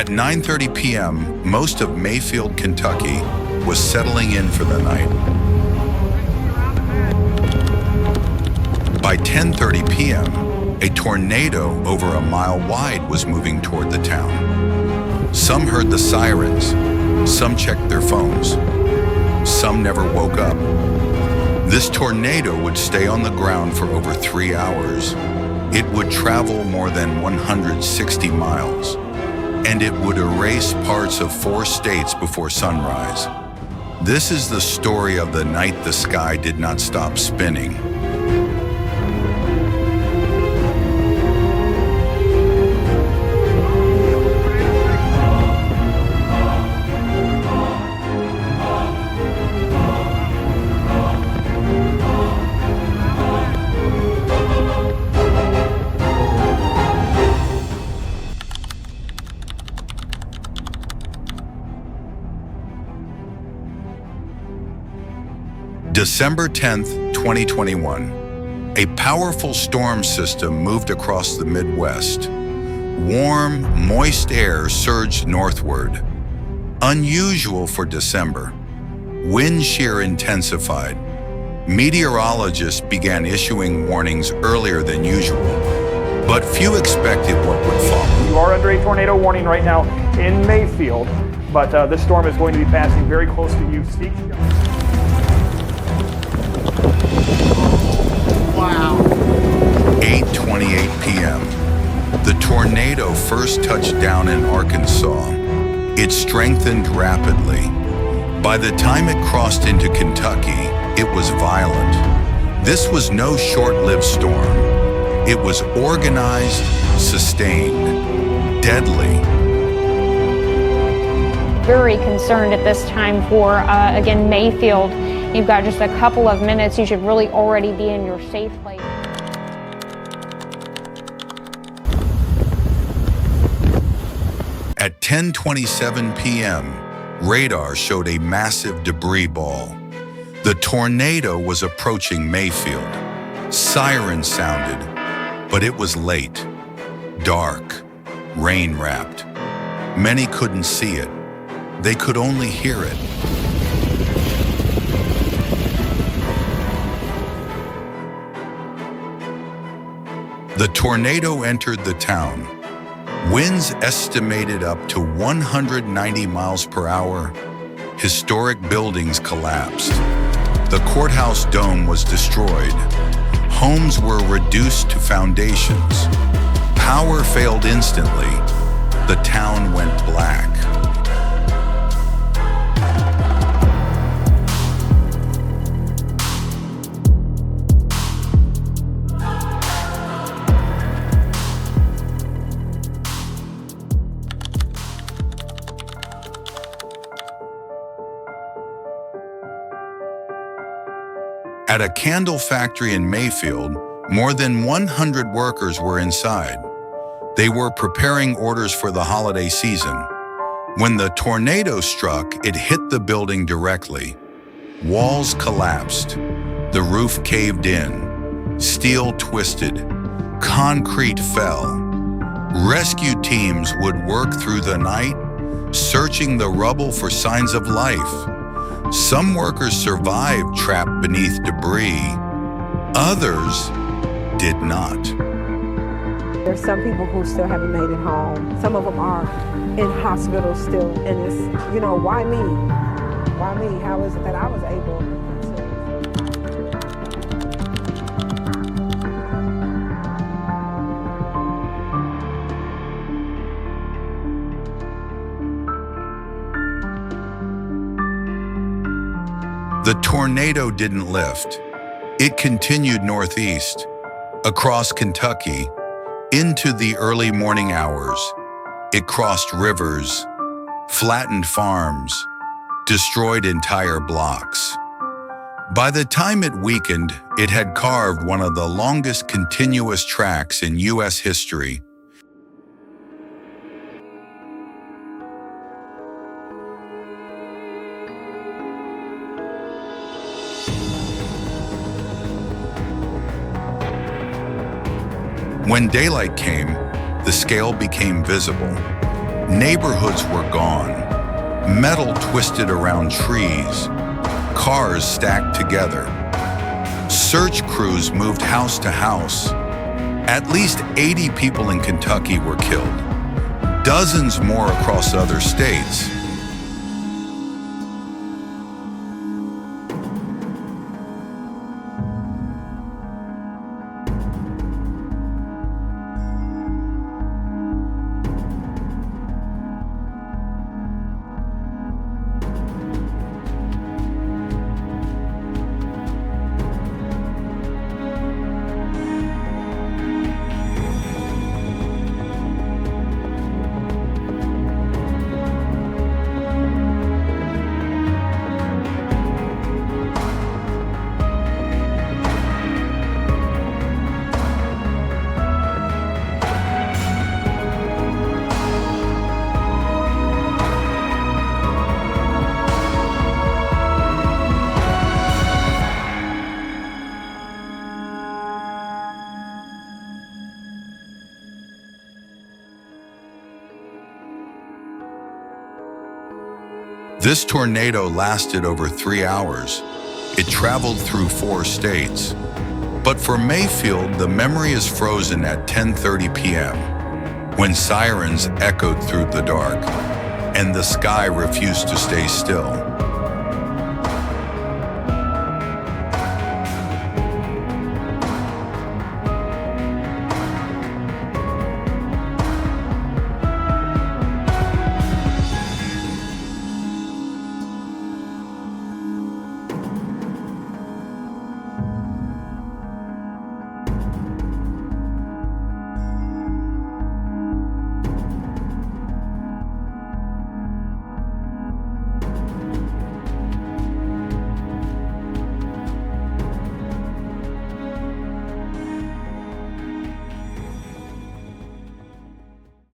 At 9:30 p.m., most of Mayfield, Kentucky was settling in for the night. By 10:30 p.m., a tornado over a mile wide was moving toward the town. Some heard the sirens, some checked their phones, some never woke up. This tornado would stay on the ground for over 3 hours. It would travel more than 160 miles, and it would erase parts of 4 states before sunrise. This is the story of the night the sky did not stop spinning. December 10th, 2021, a powerful storm system moved across the Midwest. Warm, moist air surged northward. Unusual for December. Wind shear intensified. Meteorologists began issuing warnings earlier than usual, but few expected what would follow. You are under a tornado warning right now in Mayfield, but this storm is going to be passing very close to you. Wow. 8:28 p.m. The tornado first touched down in Arkansas. It strengthened rapidly. By the time it crossed into Kentucky, it was violent. This was no short-lived storm. It was organized, sustained, deadly. Very concerned at this time for, again, Mayfield. You've got just a couple of minutes. You should really already be in your safe place. At 10:27 p.m., radar showed a massive debris ball. The tornado was approaching Mayfield. Sirens sounded, but it was late. Dark, rain-wrapped. Many couldn't see it. They could only hear it. The tornado entered the town. Winds estimated up to 190 miles per hour. Historic buildings collapsed. The courthouse dome was destroyed. Homes were reduced to foundations. Power failed instantly. The town went black. At a candle factory in Mayfield, more than 100 workers were inside. They were preparing orders for the holiday season. When the tornado struck, it hit the building directly. Walls collapsed. The roof caved in. Steel twisted. Concrete fell. Rescue teams would work through the night, searching the rubble for signs of life. Some workers survived trapped beneath debris. Others did not. There's some people who still haven't made it home. Some of them are in hospitals still. And it's, why me? Why me? How is it that I was able to... The tornado didn't lift. It continued northeast, across Kentucky, into the early morning hours. It crossed rivers, flattened farms, destroyed entire blocks. By the time it weakened, it had carved one of the longest continuous tracks in U.S. history. When daylight came, the scale became visible. Neighborhoods were gone, metal twisted around trees, cars stacked together. Search crews moved house to house. At least 80 people in Kentucky were killed, dozens more across other states. This tornado lasted over 3 hours. It traveled through 4 states. But for Mayfield, the memory is frozen at 10:30 p.m., when sirens echoed through the dark, and the sky refused to stay still.